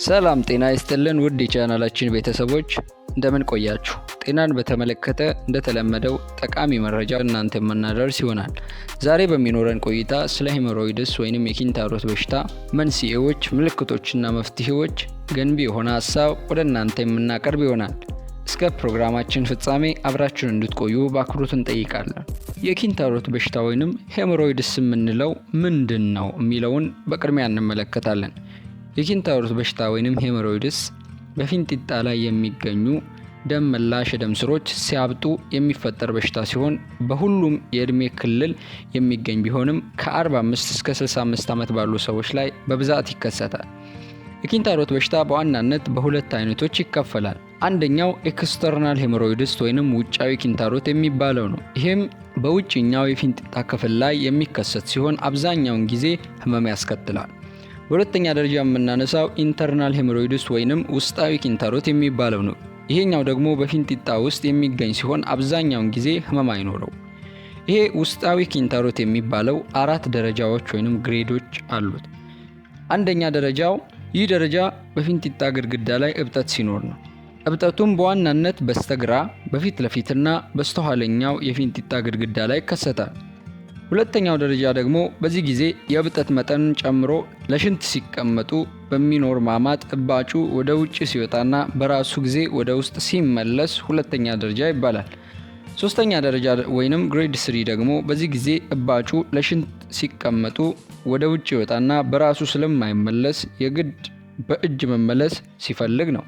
ሰላም ጤና ይስጥልን ውድ የቻናላችን ቤተሰቦች እንደምን ቆያችሁ? ጤናን በተመለከተ እንደተለመደው ጠቃሚ መረጃ እናንተ የምናደርስ ይሆናል። ዛሬ በሚኖረን ቆይታ ስለ ሄሞሮይድስ ወይንም የኪንታሮት በሽታ መንስኤዎች፣ ምልክቶችና መፍትሄዎች ገንቢ የሆነ ሐሳብ ወደ እናንተ የምናቀርብ ይሆናል። እስከ ፕሮግራማችን ፍጻሜ አብራችሁን እንድትቆዩ በአክብሮት እንጠይቃለን። የኪንታሮት በሽታ ወይንም ሄሞሮይድስ የምንለው ምንድን ነው የሚለውን በቅድሚያ እንመለከታለን። የኪንታሮት በሽታ ወይንም ሄሞሮይድስ በፊንጢጣ ላይ የሚገኙ ደም መላሽ የደም ስሮች ሲያብጡ የሚፈጠር በሽታ ሲሆን በሁሉም የእድሜ ክልል የሚገኝ ቢሆንም ከ45 እስከ 65 ዓመት ባሉ ሰዎች ላይ በብዛት ይከሰታል። የኪንታሮት በሽታ በዋናነት በሁለት አይነቶች ይከፈላል። አንደኛው ኤክስተርናል ሄሞሮይድስ ወይንም ውጫዊ ኪንታሮት የሚባለው ነው። ይህም በውጭኛው የፊንጢጣ ክፍል ላይ የሚከሰት ሲሆን አብዛኛውን ጊዜ ህመም ያስከትላል። በሁለተኛ ደረጃ የምናነሳው ኢንተርናል ሄሞሮይድስ ወይንም ውስጣዊ ኪንታሮት የሚባለው ነው። ይሄኛው ደግሞ በፊንጢጣ ውስጥ የሚገኝ ሲሆን አብዛኛውን ጊዜ ህመም አይኖረው። ይሄ ውስጣዊ ኪንታሮት የሚባለው 4 ደረጃዎች ወይንም ግሬዶች አሉት። አንደኛ ደረጃው ይህ ደረጃ በፊንጢጣ ግድግዳ ላይ እብጠት ሲኖር ነው። እብጠቱም በዋናነት በስተግራ በፊት ለፊትና በስተኋለኛው የፊንጢጣ ግድግዳ ላይ ይከሰታል። ሁለተኛው ደረጃ ደግሞ በዚህ ጊዜ የእብጠት መጠን ጨምሮ ለሽንት ሲቀመጡ በሚኖር ማማጥ እባጩ ወደ ውጭ ሲወጣና በራሱ ጊዜ ወደ ውስጥ ሲመለስ ሁለተኛ ደረጃ ይባላል። ሶስተኛ ደረጃ ወይንም ግሬድ 3 ደግሞ በዚህ ጊዜ እባጩ ለሽንት ሲቀመጡ ወደ ውጭ ይወጣና በራሱ ስለማይመለስ የግድ በእጅ መመለስ ሲፈልግ ነው።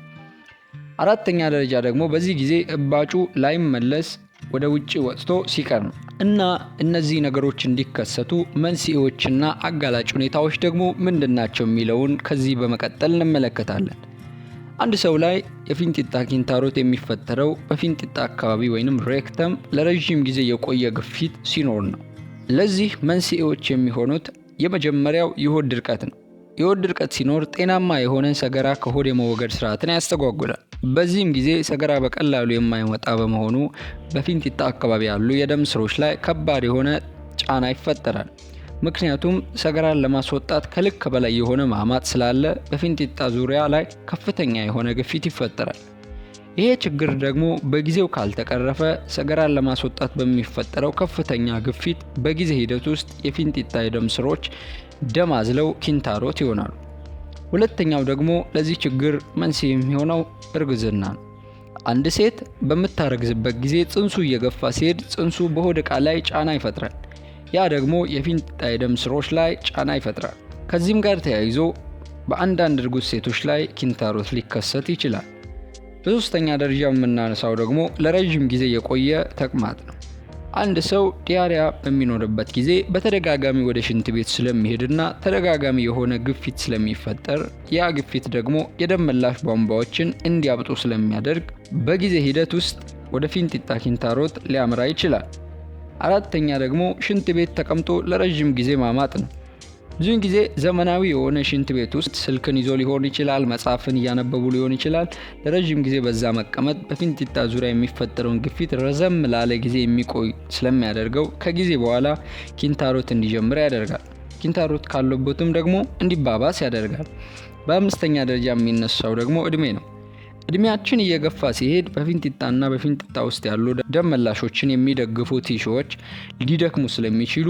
አራተኛ ደረጃ ደግሞ በዚህ ጊዜ እባጩ ላይመለስ ወደ ውጭ ወጥቶ ሲቀር ነው። እና እነዚህ ነገሮች እንዲከሰቱ መንስኤዎችና አጋላጭ ሁኔታዎች ደግሞ ምንድናቸው የሚለውን ከዚህ በመቀጠል እንመለከታለን። አንድ ሰው ላይ የፊንጢጣ ኪንታሮት የሚፈጠረው በፊንጢጣ አካባቢ ወይንም ሬክተም ለረጅም ጊዜ የቆየ ግፊት ሲኖር ነው። ለዚህ መንስኤዎች የሚሆኑት የመጀመሪያው የሆድ ድርቀት ነው። የሆድ ድርቀት ሲኖር ጤናማ የሆነ ሰገራ ከሆድ የመወገድ ስርዓትን ያስተጓጉላል። በዚህም ጊዜ ሰገራ በቀላሉ የማይወጣ በመሆኑ በፊንጢጣ አካባቢ ያሉ የደም ስሮች ላይ ከባድ የሆነ ጫና ይፈጠራል። ምክንያቱም ሰገራን ለማስወጣት ከልክ በላይ የሆነ ማማጥ ስላለ በፊንጢጣ ዙሪያ ላይ ከፍተኛ የሆነ ግፊት ይፈጠራል። ይሄ ችግር ደግሞ በጊዜው ካልተቀረፈ ሰገራን ለማስወጣት በሚፈጠረው ከፍተኛ ግፊት በጊዜ ሂደት ውስጥ የፊንጢጣ የደም ስሮች ደም አዝለው ኪንታሮት ይሆናሉ። ሁለተኛው ደግሞ ለዚህ ችግር መንስኤ የሚሆነው እርግዝና ነው። አንድ ሴት በምታረግዝበት ጊዜ ጽንሱ እየገፋ ሲሄድ ጽንሱ በሆድ ዕቃ ላይ ጫና ይፈጥራል። ያ ደግሞ የፊንጢጣ የደም ስሮች ላይ ጫና ይፈጥራል። ከዚህም ጋር ተያይዞ በአንዳንድ እርጉዝ ሴቶች ላይ ኪንታሮት ሊከሰት ይችላል። በሶስተኛ ደረጃ የምናነሳው ደግሞ ለረጅም ጊዜ የቆየ ተቅማጥ ነው። አንድ ሰው ዲያሪያ በሚኖርበት ጊዜ በተደጋጋሚ ወደ ሽንት ቤት ስለሚሄድና ተደጋጋሚ የሆነ ግፊት ስለሚፈጠር ያ ግፊት ደግሞ የደም መላሽ ቧንቧዎችን እንዲያብጡ ስለሚያደርግ በጊዜ ሂደት ውስጥ ወደ ፊንጢጣ ኪንታሮት ሊያመራ ይችላል። አራተኛ ደግሞ ሽንት ቤት ተቀምጦ ለረጅም ጊዜ ማማጥ ነው። ብዙውን ጊዜ ዘመናዊ የሆነ ሽንት ቤት ውስጥ ስልክን ይዞ ሊሆን ይችላል፣ መጽሐፍን እያነበቡ ሊሆን ይችላል። ለረጅም ጊዜ በዛ መቀመጥ በፊንጢጣ ዙሪያ የሚፈጠረውን ግፊት ረዘም ላለ ጊዜ የሚቆይ ስለሚያደርገው ከጊዜ በኋላ ኪንታሮት እንዲጀምር ያደርጋል። ኪንታሮት ካለበትም ደግሞ እንዲባባስ ያደርጋል። በአምስተኛ ደረጃ የሚነሳው ደግሞ እድሜ ነው። እድሜያችን እየገፋ ሲሄድ በፊንጢጣና በፊንጢጣ ውስጥ ያሉ ደም መላሾችን የሚደግፉ ቲሹዎች ሊደክሙ ስለሚችሉ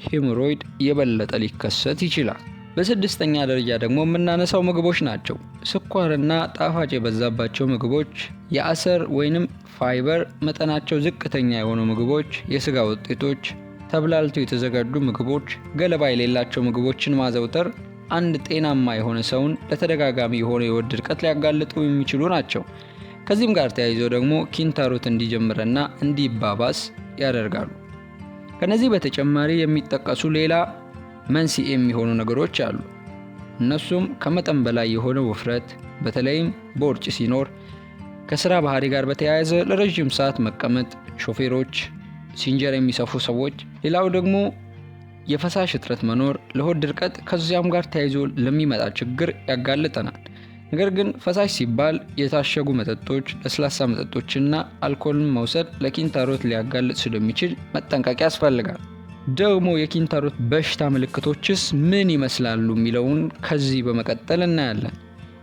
ሄሞሮይድ የበለጠ ሊከሰት ይችላል። በስድስተኛ ደረጃ ደግሞ የምናነሳው ምግቦች ናቸው። ስኳርና ጣፋጭ የበዛባቸው ምግቦች፣ የአሰር ወይንም ፋይበር መጠናቸው ዝቅተኛ የሆኑ ምግቦች፣ የስጋ ውጤቶች፣ ተብላልተው የተዘጋጁ ምግቦች፣ ገለባ የሌላቸው ምግቦችን ማዘውተር አንድ ጤናማ የሆነ ሰውን ለተደጋጋሚ የሆነ የሆድ ድርቀት ሊያጋልጡ የሚችሉ ናቸው። ከዚህም ጋር ተያይዞ ደግሞ ኪንታሮት እንዲጀምርና እንዲባባስ ያደርጋሉ። ከነዚህ በተጨማሪ የሚጠቀሱ ሌላ መንስኤ የሚሆኑ ነገሮች አሉ። እነሱም ከመጠን በላይ የሆነ ውፍረት፣ በተለይም ቦርጭ ሲኖር፣ ከስራ ባህሪ ጋር በተያያዘ ለረጅም ሰዓት መቀመጥ፣ ሾፌሮች፣ ሲንጀር የሚሰፉ ሰዎች፣ ሌላው ደግሞ የፈሳሽ እጥረት መኖር ለሆድ ድርቀት ከዚያም ጋር ተያይዞ ለሚመጣ ችግር ያጋልጠናል። ነገር ግን ፈሳሽ ሲባል የታሸጉ መጠጦች፣ ለስላሳ መጠጦችና አልኮልን መውሰድ ለኪንታሮት ሊያጋልጥ ስለሚችል መጠንቀቅ ያስፈልጋል። ደግሞ የኪንታሮት በሽታ ምልክቶችስ ምን ይመስላሉ የሚለውን ከዚህ በመቀጠል እናያለን።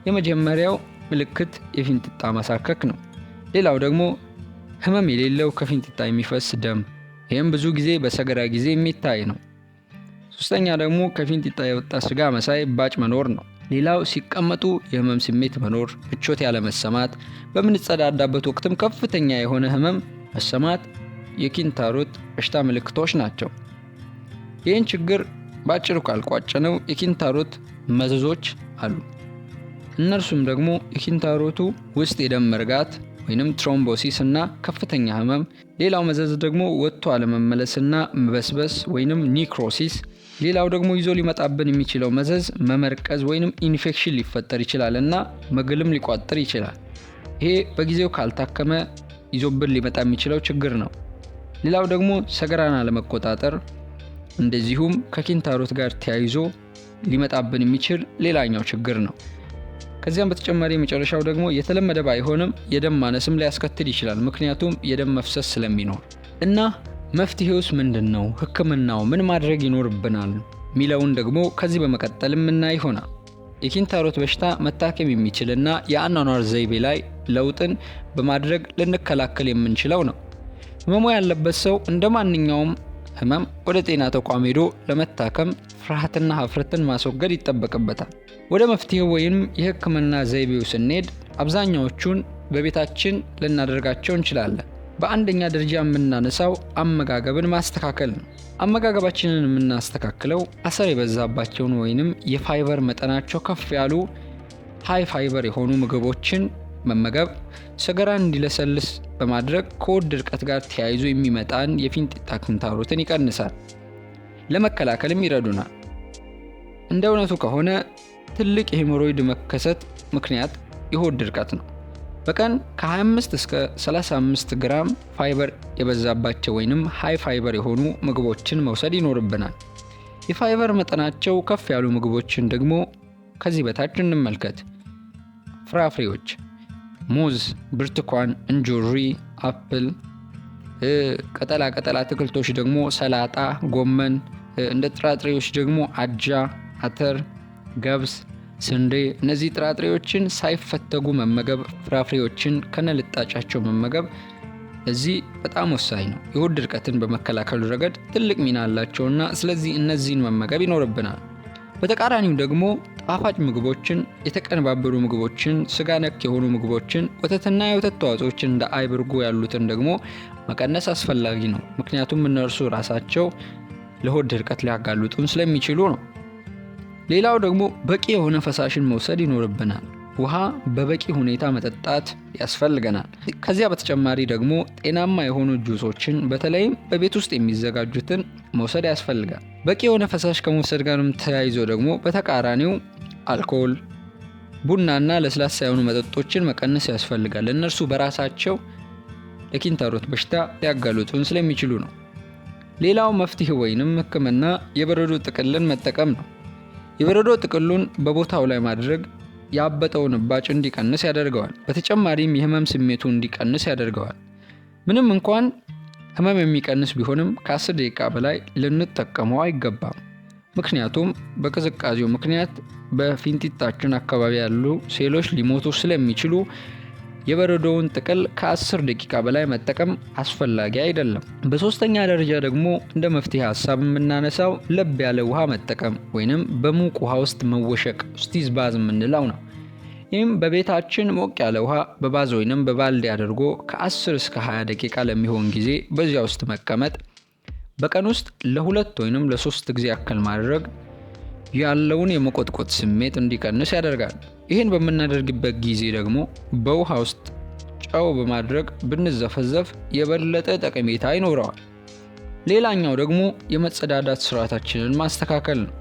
የመጀመሪያው ምልክት የፊንጢጣ ማሳከክ ነው። ሌላው ደግሞ ህመም የሌለው ከፊንጢጣ የሚፈስ ደም፣ ይህም ብዙ ጊዜ በሰገራ ጊዜ የሚታይ ነው። ሶስተኛ ደግሞ ከፊንጢጣ የወጣ ስጋ መሳይ እባጭ መኖር ነው። ሌላው ሲቀመጡ የህመም ስሜት መኖር፣ ምቾት ያለመሰማት፣ በምንጸዳዳበት ወቅትም ከፍተኛ የሆነ ህመም መሰማት የኪንታሮት በሽታ ምልክቶች ናቸው። ይህን ችግር በአጭሩ ካልቋጨነው የኪንታሮት መዘዞች አሉ። እነርሱም ደግሞ የኪንታሮቱ ውስጥ የደም መርጋት ወይንም ትሮምቦሲስ እና ከፍተኛ ህመም፣ ሌላው መዘዝ ደግሞ ወጥቶ አለመመለስና መበስበስ ወይንም ኒክሮሲስ፣ ሌላው ደግሞ ይዞ ሊመጣብን የሚችለው መዘዝ መመርቀዝ ወይንም ኢንፌክሽን ሊፈጠር ይችላል እና መግልም ሊቋጥር ይችላል። ይሄ በጊዜው ካልታከመ ይዞብን ሊመጣ የሚችለው ችግር ነው። ሌላው ደግሞ ሰገራን አለመቆጣጠር እንደዚሁም ከኪንታሮት ጋር ተያይዞ ሊመጣብን የሚችል ሌላኛው ችግር ነው። ከዚያም በተጨማሪ መጨረሻው ደግሞ የተለመደ ባይሆንም የደም ማነስም ሊያስከትል ይችላል፣ ምክንያቱም የደም መፍሰስ ስለሚኖር እና መፍትሄውስ ምንድነው? ህክምናው ምን ማድረግ ይኖርብናል? ሚለውን ደግሞ ከዚህ በመቀጠል የምናይ ይሆናል። የኪንታሮት በሽታ መታከም የሚችልና የአኗኗር ዘይቤ ላይ ለውጥን በማድረግ ልንከላከል የምንችለው ነው። ህመሙ ያለበት ሰው እንደ ማንኛውም ህመም ወደ ጤና ተቋም ሄዶ ለመታከም ፍርሃትና ሀፍረትን ማስወገድ ይጠበቅበታል። ወደ መፍትሄው ወይም የህክምና ዘይቤው ስንሄድ አብዛኛዎቹን በቤታችን ልናደርጋቸው እንችላለን። በአንደኛ ደረጃ የምናነሳው አመጋገብን ማስተካከል ነው። አመጋገባችንን የምናስተካክለው አሰር የበዛባቸውን ወይንም የፋይበር መጠናቸው ከፍ ያሉ ሃይ ፋይበር የሆኑ ምግቦችን መመገብ ሰገራን እንዲለሰልስ በማድረግ ከሆድ ድርቀት ጋር ተያይዞ የሚመጣን የፊንጢጣ ኪንታሮትን ይቀንሳል፣ ለመከላከልም ይረዱናል። እንደ እውነቱ ከሆነ ትልቅ የሄሞሮይድ መከሰት ምክንያት የሆድ ድርቀት ነው። በቀን ከ25 እስከ 35 ግራም ፋይበር የበዛባቸው ወይንም ሃይ ፋይበር የሆኑ ምግቦችን መውሰድ ይኖርብናል። የፋይበር መጠናቸው ከፍ ያሉ ምግቦችን ደግሞ ከዚህ በታች እንመልከት። ፍራፍሬዎች ሙዝ፣ ብርቱካን፣ እንጆሪ፣ አፕል፣ ቅጠላ አትክልቶች ደግሞ ሰላጣ፣ ጎመን፣ እንደ ጥራጥሬዎች ደግሞ አጃ፣ አተር፣ ገብስ፣ ስንዴ። እነዚህ ጥራጥሬዎችን ሳይፈተጉ መመገብ፣ ፍራፍሬዎችን ከነልጣጫቸው መመገብ እዚህ በጣም ወሳኝ ነው። የሆድ ድርቀትን በመከላከሉ ረገድ ትልቅ ሚና አላቸውና ስለዚህ እነዚህን መመገብ ይኖርብናል። በተቃራኒው ደግሞ ጣፋጭ ምግቦችን፣ የተቀነባበሩ ምግቦችን፣ ስጋ ነክ የሆኑ ምግቦችን፣ ወተትና የወተት ተዋጽኦችን እንደ አይብ፣ እርጎ ያሉትን ደግሞ መቀነስ አስፈላጊ ነው። ምክንያቱም እነርሱ ራሳቸው ለሆድ ድርቀት ሊያጋልጡን ስለሚችሉ ነው። ሌላው ደግሞ በቂ የሆነ ፈሳሽን መውሰድ ይኖርብናል። ውሃ በበቂ ሁኔታ መጠጣት ያስፈልገናል። ከዚያ በተጨማሪ ደግሞ ጤናማ የሆኑ ጁሶችን በተለይም በቤት ውስጥ የሚዘጋጁትን መውሰድ ያስፈልጋል። በቂ የሆነ ፈሳሽ ከመውሰድ ጋርም ተያይዞ ደግሞ በተቃራኒው አልኮል፣ ቡናና ለስላሳ የሆኑ መጠጦችን መቀነስ ያስፈልጋል። እነርሱ በራሳቸው ለኪንታሮት በሽታ ሊያጋልጡን ስለሚችሉ ነው። ሌላው መፍትሄ ወይንም ህክምና የበረዶ ጥቅልን መጠቀም ነው። የበረዶ ጥቅሉን በቦታው ላይ ማድረግ ያበጠውን እባጭ እንዲቀንስ ያደርገዋል። በተጨማሪም የህመም ስሜቱ እንዲቀንስ ያደርገዋል። ምንም እንኳን ህመም የሚቀንስ ቢሆንም ከ10 ደቂቃ በላይ ልንጠቀመው አይገባም። ምክንያቱም በቅዝቃዜው ምክንያት በፊንጢጣችን አካባቢ ያሉ ሴሎች ሊሞቱ ስለሚችሉ የበረዶውን ጥቅል ከ10 ደቂቃ በላይ መጠቀም አስፈላጊ አይደለም። በሶስተኛ ደረጃ ደግሞ እንደ መፍትሄ ሀሳብ የምናነሳው ለብ ያለ ውሃ መጠቀም ወይንም በሙቅ ውሃ ውስጥ መወሸቅ ስቲዝ ባዝ የምንለው ነው። ይህም በቤታችን ሞቅ ያለ ውሃ በባዝ ወይንም በባልዲ አድርጎ ከ10 እስከ 20 ደቂቃ ለሚሆን ጊዜ በዚያ ውስጥ መቀመጥ በቀን ውስጥ ለ2 ወይንም ለ3 ጊዜ ያክል ማድረግ ያለውን የመቆጥቆጥ ስሜት እንዲቀንስ ያደርጋል። ይህን በምናደርግበት ጊዜ ደግሞ በውሃ ውስጥ ጨው በማድረግ ብንዘፈዘፍ የበለጠ ጠቀሜታ ይኖረዋል። ሌላኛው ደግሞ የመጸዳዳት ስርዓታችንን ማስተካከል ነው።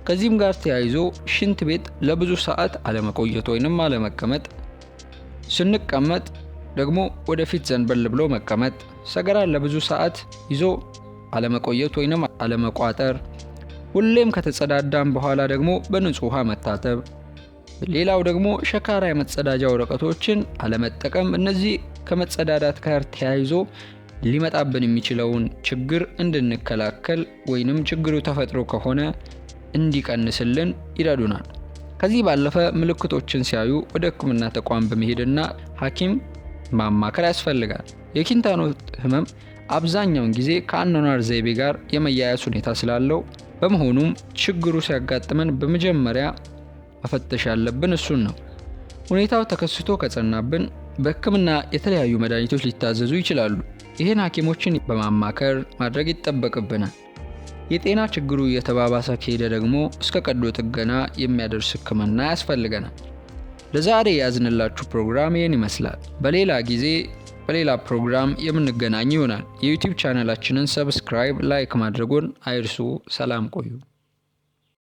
ከዚህም ጋር ተያይዞ ሽንት ቤት ለብዙ ሰዓት አለመቆየት ወይንም አለመቀመጥ፣ ስንቀመጥ ደግሞ ወደፊት ዘንበል ብሎ መቀመጥ፣ ሰገራን ለብዙ ሰዓት ይዞ አለመቆየት ወይንም አለመቋጠር፣ ሁሌም ከተጸዳዳን በኋላ ደግሞ በንጹህ ውሃ መታጠብ፣ ሌላው ደግሞ ሸካራ የመጸዳጃ ወረቀቶችን አለመጠቀም። እነዚህ ከመጸዳዳት ጋር ተያይዞ ሊመጣብን የሚችለውን ችግር እንድንከላከል ወይንም ችግሩ ተፈጥሮ ከሆነ እንዲቀንስልን ይረዱናል። ከዚህ ባለፈ ምልክቶችን ሲያዩ ወደ ሕክምና ተቋም በመሄድና ሐኪም ማማከር ያስፈልጋል። የኪንታሮት ህመም አብዛኛውን ጊዜ ከአኗኗር ዘይቤ ጋር የመያያዝ ሁኔታ ስላለው በመሆኑም ችግሩ ሲያጋጥመን በመጀመሪያ መፈተሽ ያለብን እሱን ነው። ሁኔታው ተከስቶ ከጸናብን በሕክምና የተለያዩ መድኃኒቶች ሊታዘዙ ይችላሉ። ይህን ሐኪሞችን በማማከር ማድረግ ይጠበቅብናል። የጤና ችግሩ እየተባባሰ ከሄደ ደግሞ እስከ ቀዶ ጥገና የሚያደርስ ሕክምና ያስፈልገናል። ለዛሬ ያዝንላችሁ ፕሮግራም ይህን ይመስላል። በሌላ ጊዜ በሌላ ፕሮግራም የምንገናኝ ይሆናል። የዩቲዩብ ቻናላችንን ሰብስክራይብ፣ ላይክ ማድረጎን አይርሱ። ሰላም ቆዩ።